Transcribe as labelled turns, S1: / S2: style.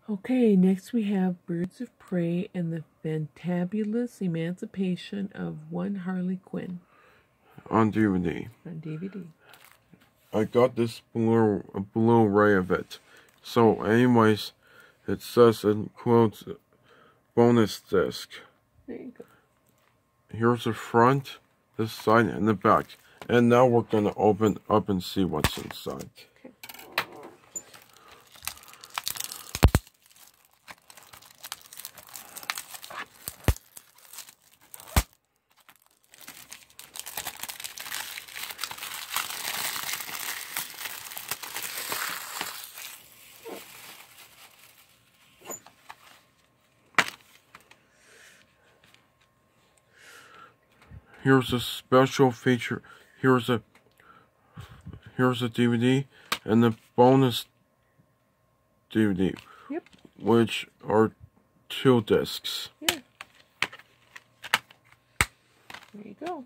S1: Okay, next we have Birds of Prey and the Fantabulous Emancipation of One Harley Quinn
S2: on DVD.
S1: on DVD.
S2: I got this Blu-ray of it. So, anyways, it says in quotes, bonus disc.
S1: There you go.
S2: Here's the front, this side, and the back. And now we're going to open up and see what's inside.
S1: Okay.
S2: Here's a special feature. Here's a DVD and the bonus DVD.
S1: Yep.
S2: Which are 2 discs.
S1: Yeah. There you go.